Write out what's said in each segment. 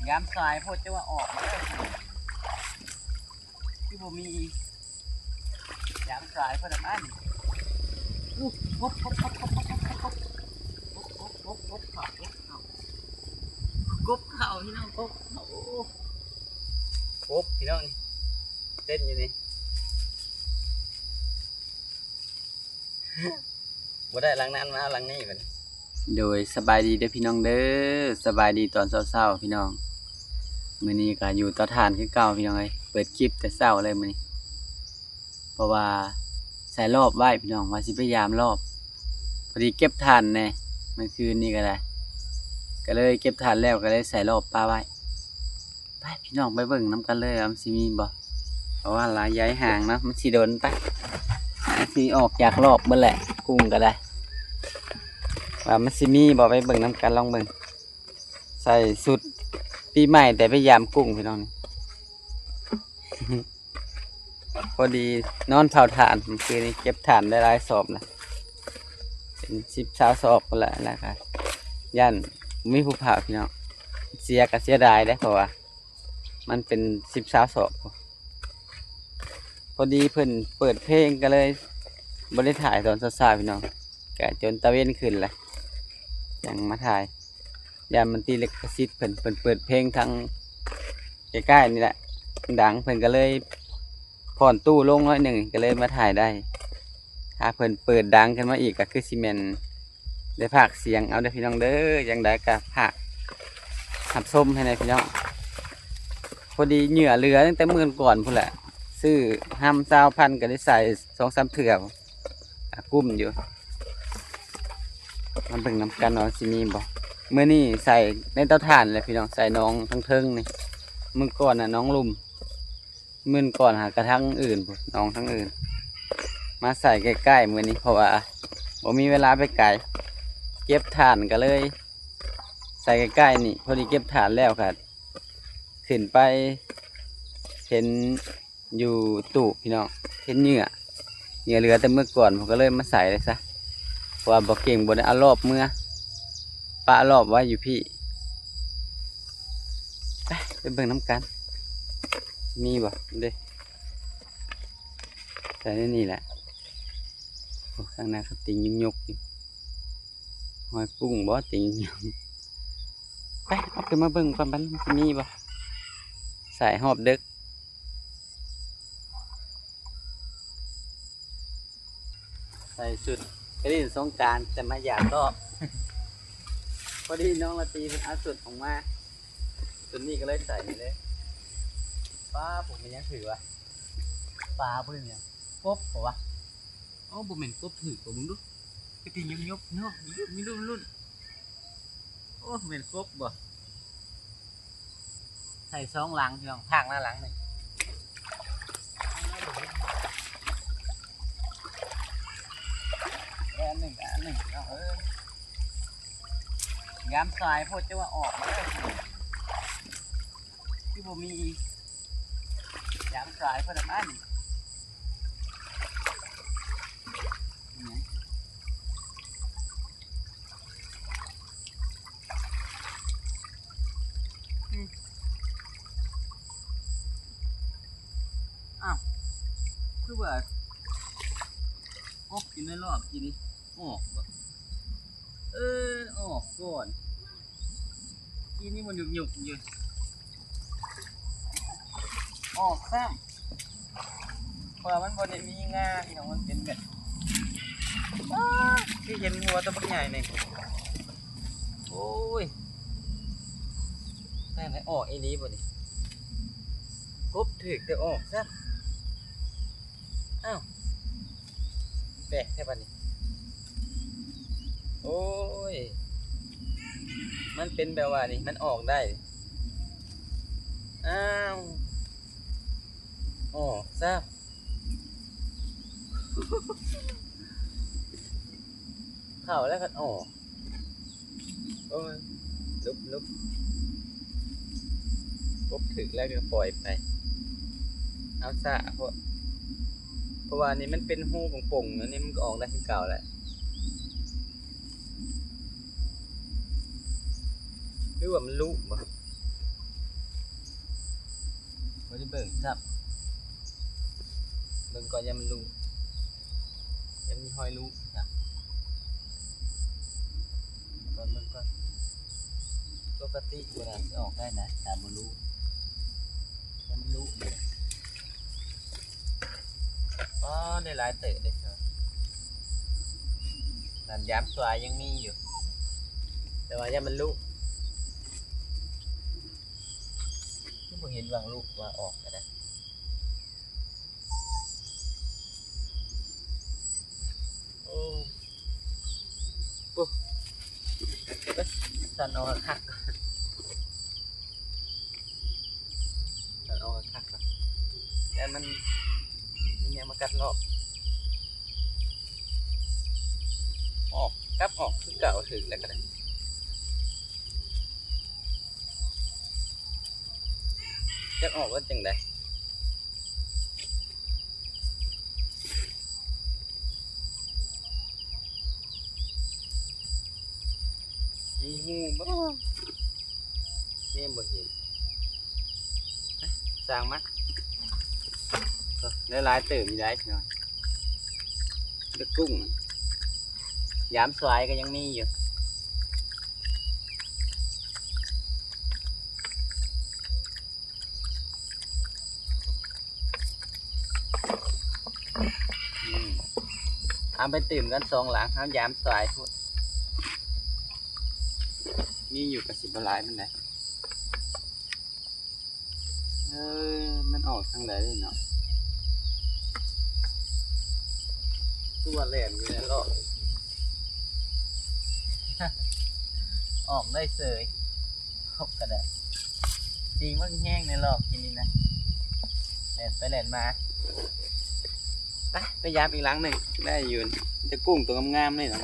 ยามสายพดจะว่าออกมาเลยที่ผมมียามสายพอดมันกบกบกบกบกบกบกบกบกบเข่ากบเข่าพี่น้องกบเข่ากบพี่น้องนี่เต้นอยู่นี่บ่ได้หลังนั้นมาหลังนี้มันโดยสบายดีเด้อพี่น้องเด้อสบายดีตอนเช้าๆพี่น้องมื้อนี้ก็อยู่เตาถ่านคือเก่าพี่น้องเอ้ยเปิดคลิปแต่เช้าเลยมื้อนี้เพราะว่าใส่รอบไว้พี่น้องว่าสิพยายามรอบพอดีเก็บถ่านแน่เมื่อคืนนี้ก็ได้ก็เลยเก็บถ่านแล้วก็เลยใส่รอบปลาไว้ไปพี่น้องไปเบิ่งนํกันเลยว่ามันสิมีบ่เพราะว่าหลายย้ายห่างเนาะมันสิโดนไปสิออกจากรอบเบิ่นแหละกุ้งก็ได้ว่ามันสิมีบ่ไปเบิ่งนํกันลองเบิ่งใส่สุดปีใหม่แต่พยายามกุ้งพี่น้องนี่ พอดีนอนเผาถ่านคือนี่เก็บถ่านได้หลายสอบนะเป็น10-20สอบกันแหละนะครับย่านมีผู้เผาพี่น้องเสียก็เสียดายได้เพราะว่ามันเป็น10-20สอบพอดีเพิ่นเปิดเพลงก็เลยบ่ได้ถ่ายตอนเช้าๆพี่น้องก็จนตะเวนขึ้นแหละยังมาถ่ายย่านมันตีเล็กสิทธิ์เพิ่นเปิดเพลงทางใกล้ๆนี่แหละดังเพิ่นก็เลยผ่อนตู้ลงน้อยหนึ่งก็เลยมาถ่ายได้ถ้าเพิ่นเปิดดังขึ้นมาอีกก็คือซีเมนได้พากเสียงเอาได้พี่น้องเด้อยังได้ก็พากหับส้มให้ในพี่น้องพอดีเหงื่อเรือตั้งแต่มื้อก่อนพุ่นแหละซื้อห้ำ20,000ก็ได้ใส่2-3เถื่อกุ้มอยู่มันเบิ่งน้ำกันเนาะสิมีบ่เมื่อนี้ใส่ในเตาถ่านเลยพี่น้องใส่น้องทั้งเทิงนี่มื้อก่อนน่ะน้องลุมมื้อก่อนหากระทั่งอื่นพุ่นน้องทั้งอื่นมาใส่ใกล้ๆมื้อนี้เพราะว่าบ่มีเวลาไปไกลเก็บถ่านก็เลยใส่ใกล้ๆนี่พอดีเก็บถ่านแล้วครับขึ้นไปเห็นอยู่ตู้พี่น้องเห็นเหงื่อเหลือแต่เมื่อก่อนผมก็เลยมาใส่เลยซะเพราะว่าบ่เก่งบ่ได้เอารอบเมื่อปะรอบไว้อยู่พี่ไปเบิ่งน้ำกันมีบ่เด้ใส่ในนี่แหละข้างหน้าเขาติงยุ่งยกอยู่หอยกุ้งบ่ติงยุ่งไปเอาขึ้นมาเบิ่งก่อนมันมีบ่ใส่หอบเด็กใส่ชุดกระดิ่งสงกรานต์แต่มาอยากก็ พอดีน้องละตีเป็นอาสุดของมาสุดนี้ก็เลยใส่เลยป้าผมมันยังถือวะปลาเพื่อนเนี่ยกบเหรอวะอ๋อผมเห็นกบถือผมมึงดูกระดิ่งยกเนาะมีรุ่นโอ้เห็นกบบ่ใส่2หลังพี่น้องทางหน้าหลังหนึ่งอันหนึ่งยามสายพดจะว่าออกมาเลยที่ผมมียามสายพอดมันอ้าวคือว่าออกกินในรอบกินออกออกก่อนกินนี่มันหยุกอยู่ออกซ้ำเพราะมันบนมีงาที่ของมันเป็นแบบที่เห็นหัวตัวใหญ่นี่โอ้ยแต่ไหนออกไอ้นี้บ่ดิกบถึกแต่ออกซ้ำอ้าวแปลกแค่ปะนี่โอ้ยมันเป็นแบบว่านี่มันออกได้อ้าวออกซ้ำเข้าแล้วก็ออกโอ้ยลุกกบถึกแล้วก็ปล่อยไปเอาซะเพราะว่านี่มันเป็นหูป่งๆอันนี้มันก็ออกได้ที่เก่าแหละหรือว่ามันลุบ่ บ่ได้เบิ่งครับเบิ่งก่อนยังมันรู้ยังมีหอยรู้ครับก่อนเบิ่งก่อนปกติเวลาสิออกได้นะถ้าบ่รู้ยังมันรู้อยู่อ๋อได้หลายเตะได้ครับนั่นยามสวายยังมีอยู่แต่ว่ายังมันรู้ที่ผมเห็นบางลูกว่าออกก็ได้โอ้โอ้สันออกคักสันออกคักแต่มันเนี่ยมากัดรอบออกกลับออกคือเก่าถึงแล้วก็ได้จะออกว่าจังไดมีหูบ่เนี่ยบ่เห็นสร้างมาได้หลายเติมมีได้พี่น้องเด็กกุ้งยามสวายก็ยังมีอยู่เอาไปตื่มกัน2หลังเอายามสวายพูดมีอยู่กับ10หลายมันได้มันออกทางไหนเลยเนาะตัวแหลมอยู่ในรอบออกได้เสยออกกระดาษจริงว่าแห้งในรอบทีนี้นะแหลมไปแหลมมาไปยามอีกหลังหนึ่งได้อยู่จะกุ้งตัวงามๆเลยเนาะ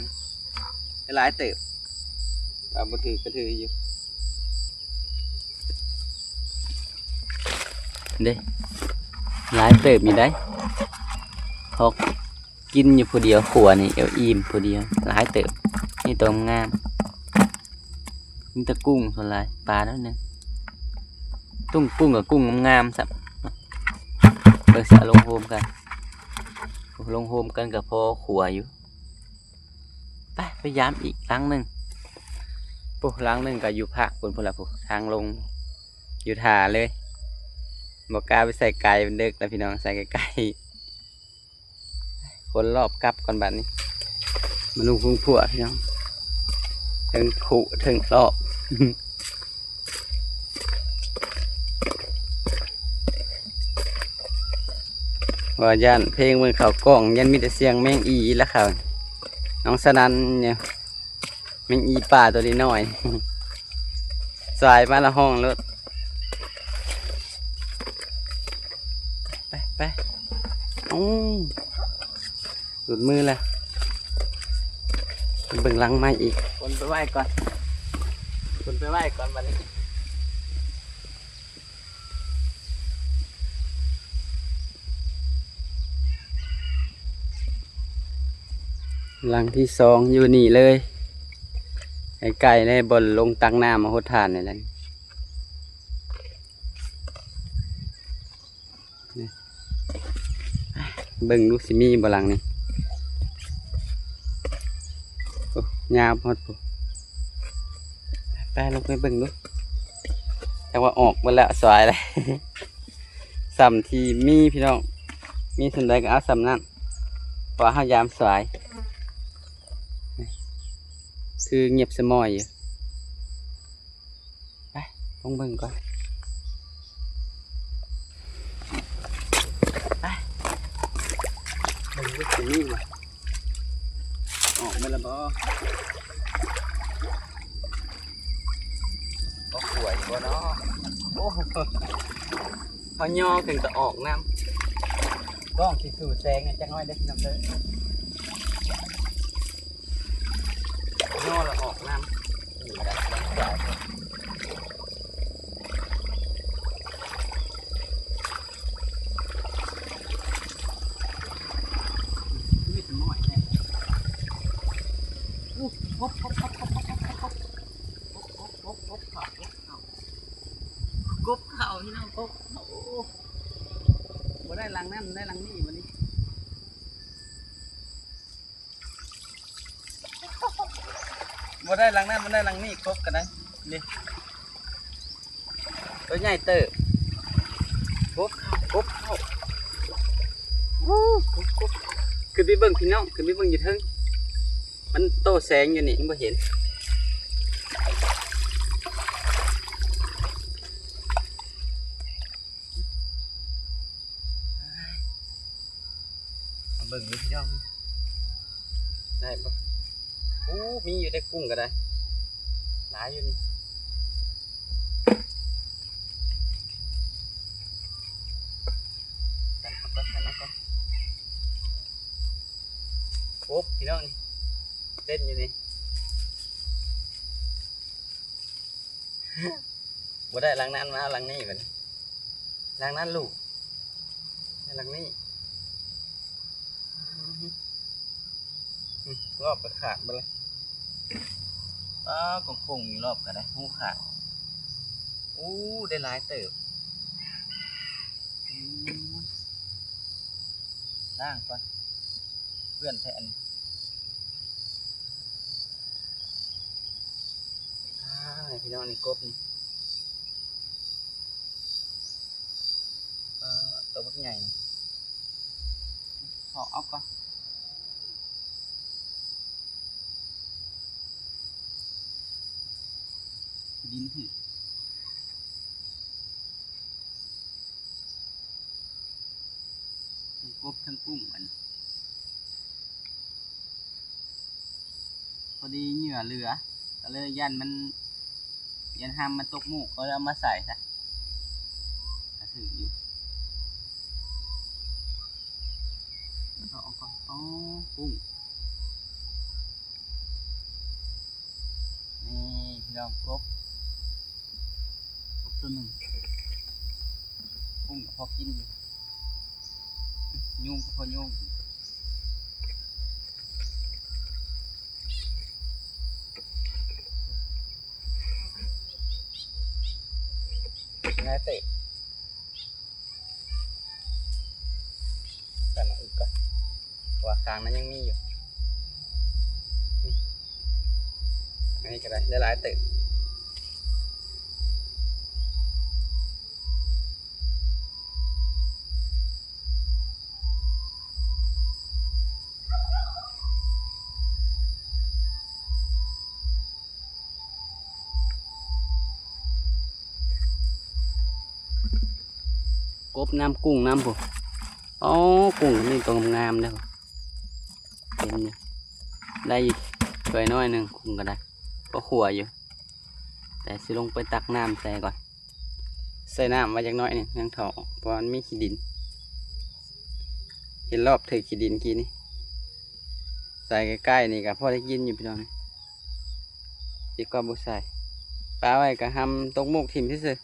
หลายเติบบ่ถือกระถืออยู่เด้หลายเติบมีได้พอกินอยู่ผู้เดียวขัวนี่เอวอิ่มผู้เดียวหลายเติบนี่ตัวงามนี่ตะกุ้งส่วนหลายปลาแล้วนึงกุ้งกับกุ้งงามสับเออจะลงโฮมกันกับพอขัวอยู่ไปย้ำอีกครั้งหนึ่งปุ๊บครั้งหนึ่งก็อยู่ภาคบนพละปุ๊บทางลงอยู่ถ่าเลยบอกกล้าไปใส่ไก่เป็นเด็กแล้วพี่น้องใส่ไก่คนรอบกลับก่อนบัดนี้มาลุงพุ่งผัวพี่น้องถึงขู่ถึงรอบว่ายันเพลงมือเขากล้องยันมีแต่เสียงแมงอีแล้วเขาน้องสนันเนี่ยแมงอีป่าตัวนี้หน่อยสายมาละห้องรถไปหลุดมือแล้วเบิ่งลังไม้อีกคนไปไหว้ก่อนวันนี้ลังที่2อยู่นี่เลยไก่ในบนลงตังน้ำมาหดทานนี่แหละเบิ่งลูกซิมีบ่หลังนี่โอ้ยาวพอดปุ๊บไปลงไปเบิ่งลูกแต่ว่าออกมาแล้วสวยเลยสัมทีมีพี่น้องมีสนใจก็เอาสัมนั่นเพราะห้ายามสวยคือเงียบสมอยอยู่ไปลงเบิ่งก่อนไปเบิ่งลูกซิมีว่ะออกมาแล้วบ่ป่วยบ่เนาะโอ้พอย่อถึงจะออกน้ำก้องที่สู่แสงจังน้อยได้น้ำเลยย่อแล้วออกน้ำนี่นะบางสายไม่สมอยแน่กบเข่า พี่น้องกบโอ้บ่ได้ลังนั่นได้ลังนี่วันนี้บ่ได้ลังนั่นบ่ได้ลังนี่กบกันได้นี่ตัวใหญ่เติบกบเข้ากบคือไปเบิ่งพี่น้องคือไปเบิ่งอยู่เทิงมันโตแสงอยู่นี่บ่เห็นเบิ่งนี่พี่น้องได้ปะมีอยู่ได้กุ้งก็ได้หลายอยู่นี่กบพี่น้องนี่เต้นอยู่นี่บ่ได้ลังนั้นมาเอาลังนี้ก่อนลังนั้นลูกลังนี้รอบก็ขาดไปเลยกงมีรอบก็ได้หูขาดได้หลายเติบล่างก่อนเพื่อนแทนพี่น้องนี่กบนี่ตัวมันใหญ่ขอเอาก่อนดินถือทั้งกบทั้งกุ้งมันพอดีเหยื่อเหลือก็เลยยันห้ามมันตกหมูก็เลยเอามาใส่ซะก็ถืออยู่เอาก่อนกุ้งนี่พี่น้องกบตัวหนึ่งกุ้งก็พอกินอยู่ยุ่งก็พอยุ่งง่ายเตะแต่มาอีกก่อนว่ากลางนั้นยังมีอยู่อันนี้ก็ได้หลายเตะกบน้ำกุ้งน้ำผมกุ้งนี่ตัวงามเลยเห็นอยู่ได้อยู่สวยน้อยหนึ่งกุ้งก็ได้ก็ขัวอยู่แต่สิลงไปตักน้ำใส่ก่อนใส่น้ำมาจากน้อยนี่ยังถอเพราะมันมีขี้ดินเห็นรอบถือขี้ดินกี้นี่ใส่ใกล้ๆนี่กับพ่อได้กินอยู่พี่น้องดีกว่าบุใส่ปลาไว้กับทำตกมุกถิ่มที่สุด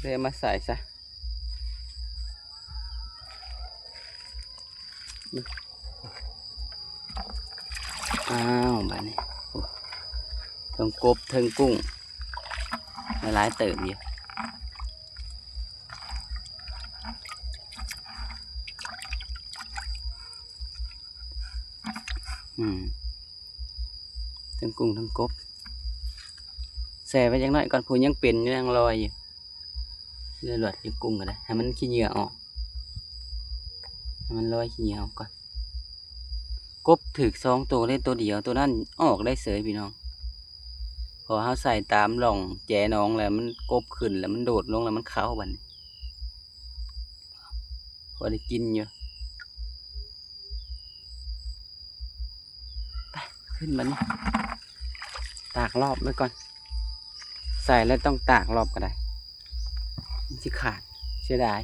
เลยมาใส่ซะแบบนี้ทั้งกบทั้งกุ้งหลายเติบอยู่ทั้งกุ้งทั้งกบแส่ไปยังน้อยก่อนผู้ยังเป็นยังลอยอยู่เลือดหลดอยู่กุ้งก็ได้ให้มันขี้เหงื่อออกให้มันลอยขี้เหงื่อออกก่อนกบถึก2 ตัวได้ตัวเดียวตัวนั้นออกได้เสยพี่น้องพอเขาใส่ตามหล่องแจน้องแล้วมันกบขึ้นแล้วมันโดดลงแล้วมันเข้าบันพอได้กินอยู่ไปขึ้นมันตากรอบไว้ก่อนใส่แล้วต้องตากรอบก็ได้มันจะขาดเสียดาย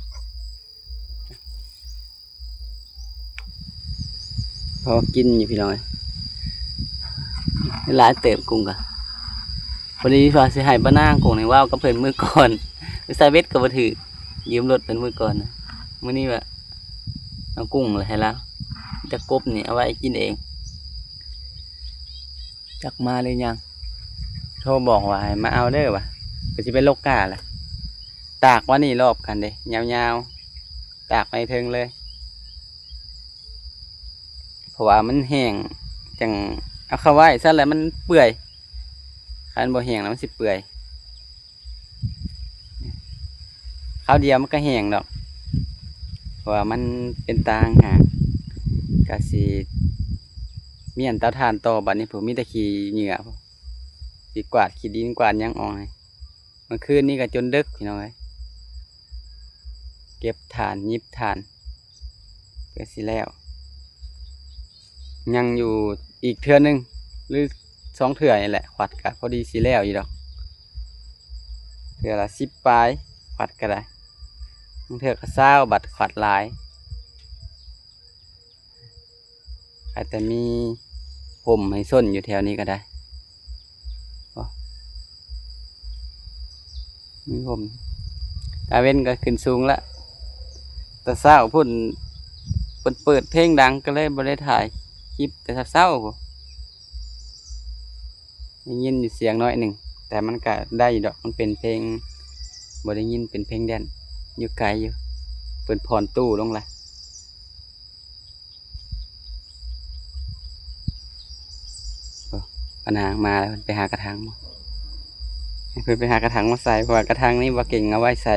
พอกินอยู่พี่น้อยหลายเติบกุ้งกะพอดีฟ้าเสียหายบ้านนางกุ้งในว่าวก็เพิ่นมือก่อนไปใส่เบ็ดก็บ่ถือยืมรถเป็นมือก่อนนะมื้อนี้ว่าเอากุ้งเลยให้แล้วจะกบนี่เอาไว้กินเองจักมาเลยยังโทรบอกว่าให้มาเอาเด้อว่ะก็สิเป็นโลกกาแหละ ตากว่านี่รอบกันเด้ยาวๆตากไปถึงเลยเพราะว่ามันแห้งจังเอาเข้าไว้ซะแล้วมันเปื่อยคันบ่แห้งแล้วมันสิเปื่อยข้าวเดียวมันก็แห้งดอกเพราะว่ามันเป็นตางหากกะสิเมียนเตาถ่านต่อบัดนี้ผมมีแต่ขี้เหงื่อสิกวาดขี้ดินกวาดหยังออกให้เมื่อคืนนี้ก็จนดึกพี่น้องเอ้ยเก็บถ่านยิบถ่านเพื่อสิแล้วยังอยู่อีกเทื่อนึงหรือ2เทื่อนี่แหละขวัดกะพอดีสิแล้วอยู่ดอกเทื่อละ10ปลายขวัดก็ได้บางเทื่อก็20บัดขวัดหลายอาจจะมีผมให้ส้นอยู่แถวนี้ก็ได้มีผมตาเว้นก็ขึ้นสูงแล้วแต่เศร้าพุ่นเปิดเพลงดังก็เลยบ่ได้ถ่ายคลิปแต่เศร้าได้ยินอยู่เสียงน้อยหนึ่งแต่มันก็ได้ดอกมันเป็นเพลงบ่ได้ยินเป็นเพลงแดนอยู่ไกลอยู่เปิดผ่อนตู้ลงละปนางมาแล้วไปหากระถางมาเพื่อไปหากระถางมาใส่เพราะว่ากระถางนี้ว่าเก่งเอาไว้ใส่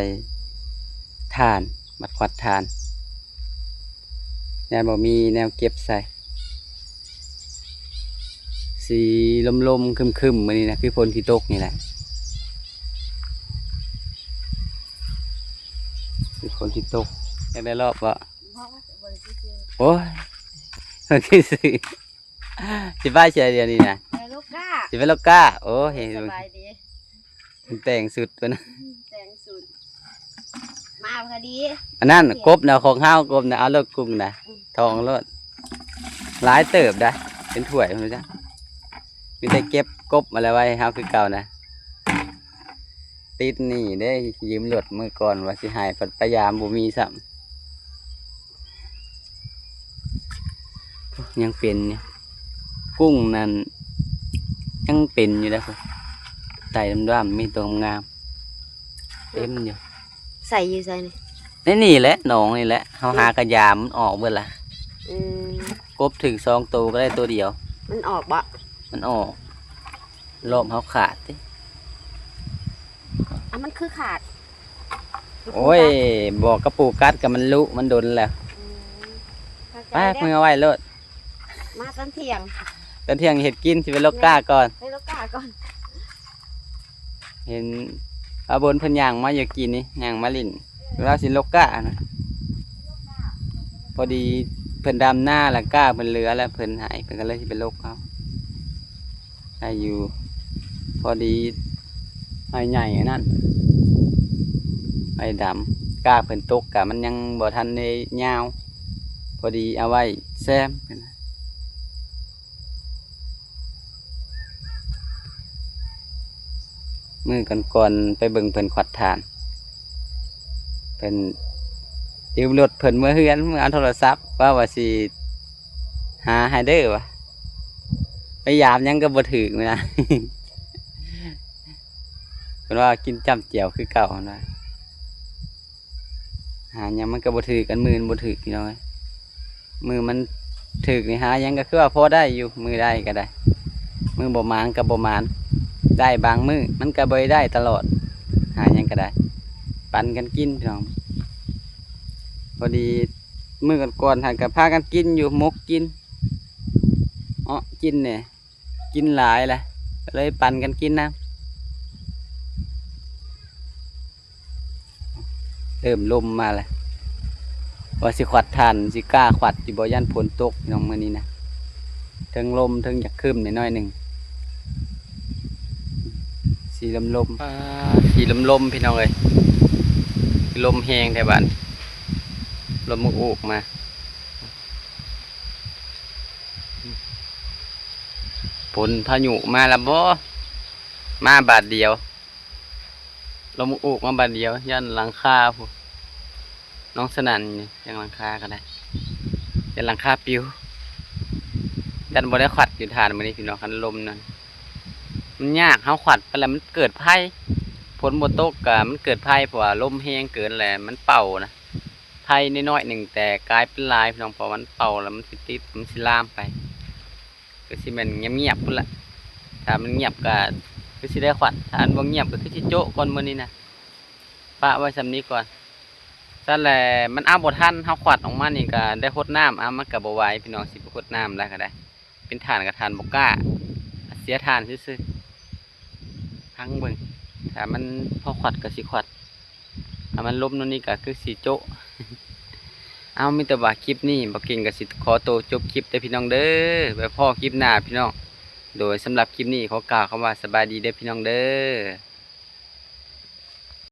ถ่านบัดควัดถ่านแนวบ่มีแนวเก็บใส่สีลมๆคึมๆมื้อนี้นะคือฝนที่ตกนี่แหละคือฝนที่ตกอยากได้รอบวะโอ้ยมันคือสิสิบ้าเฉยเดียวนี่นะ ลูกก้า สิเป็นลูกก้าโอ้เห็น สบายดี มันแต่งสุดตัวนะ แต่งสุดมาพอดี อันนั้นกบนะของห้าวกบนะเอาเลิกกุ้งนะทองรถหลายเติบนะเป็นถ้วยมันจ้ะมีแต่เก็บกบมาแล้วไว้ห้าวคือเก่านะติดนี่ได้ยืมรถมือก่อนว่าสิหายปัดพยายามบ่มีซ้ำยังเป็นเนี่ยกุ้งนั่นยังเป็นอยู่นะไต่ดำๆมีตัวงามเต็มอยู่ ใส่อยู่ใส่นี่ นี่แหละหนองนี่แหละเขาหากระยามมันออกเมื่อละ อืม กบถึง2ตัวก็ได้ตัวเดียว มันออกบ่ มันออกรอบเขาขาดสิ อ่ะมันคือขาด โอ้ยบอกกระปูกัดกับมันลุมันโดนแล้ว เข้าใจ ป้า แล้ว มึงเอาไว้โลด มาตอนเที่ยง ตอนเที่ยงเห็ดกินสิเป็นโลกก้าก่อน ให้ลูกก้าก่อน เห็นอาบนเพิ่นย่างมาอยู่กินนี่ย่างมาลิ่นเราสิโลกก้านะพอดีเพิ่นดำหน้าแล้วก้าเพิ่นเหลือแล้วเพิ่นหายเพิ่นก็เลยสิเป็นโลกเขาให้อยู่ พอดีให้ใหญ่อันนั่นให้ดำก้าเพิ่นตกกะมันยังบ่ทันได้ยาวพอดีเอาไว้แซมมือก่อนๆไปเบิ่งเพิ่นขวัดทานเพิ่นยืมรถเพิ่นเมื่อเฮือนเมื่อเอาโทรศัพท์ว่าสิหาไฮเดอร์วะพยายามยังก็บ่ถึงนะ เพิ่นว่ากินจ้ำเจียวคือเก่านะหายังมันก็บ่ถึกกันมือมันบ่ถึกพี่น้อยมือมันถึกนี่หายังก็คือว่าพอได้อยู่มือได้ก็ได้มือบ่มานก็บ่มานได้บางมือมันก็บ่ได้ตลอดหายังก็ได้ปั่นกันกินพี่น้องพอดีมือก่อนๆหันกับพากันกินอยู่มกกินกินเนี่ยกินหลายแหละก็เลยปั่นกันกินนะเริ่มลมมาแล้วว่าสิขวัดทันสิกล้าขวัดอยู่บ่ยันฝนตกน้องมื้อนี้นะทั้งลมทั้งอยากคืมน้อยๆหนึ่งสีลมสีลมพี่น้องเอ้ยลมแห้งแถวบ้านลมมุกอุกมาฝนพายุมาแล้วบ่มาบาทเดียวลมมุกอุกมาบาทเดียวยันหลังคาพูน้องสนั่นนี่ยังหลังคาก็ได้ยันหลังคาปิวยันบ่ได้ขวัดอยู่ทานมื้อนี้พี่น้องคันลมนั่นมันยากเฮาขวัดไปแล้วมันเกิดภัย ฝนบ่ตกก็มันเกิดภัยเพราะว่าลมแรงเกินแหละมันเป่านะภัยน้อยๆหนึ่งแต่กลายเป็นหลายพี่น้องเพราะมันเป่าแล้วมันสิติดมันสิลามไปก็สิแม่นเงียบๆพุ่นล่ะถ้ามันเงียบก็คือสิได้ขวัญถ้ามันบ่เงียบก็คือสิโจ๊ะก่อนมื้อนี้นะปะไว้ซำนี้ก่อนซั่นแหละมันเอาบ่ทันเฮาขวัญออกมานี่ก็ได้รดน้ำมันก็บ่ไหวพี่น้องสิไปรดน้ำแล้วก็ได้เป็นฐานก็ฐานบ่กล้าเสียฐานซื่อๆพังเบิ่งถ้ามันพอขวัญก็สิขวัญถ้ามันล้มนู่นนี่ก็คือสิโจ๊ะ เอามีแต่ว่าคลิปนี้บ่เก่งก็สิขอตัวจบคลิปเด้อพี่น้องเด้อไว้พอคลิปหน้าพี่น้องโดยสำหรับคลิปนี้ขอกล่าวคำว่าสบายดีเด้อพี่น้องเด้อ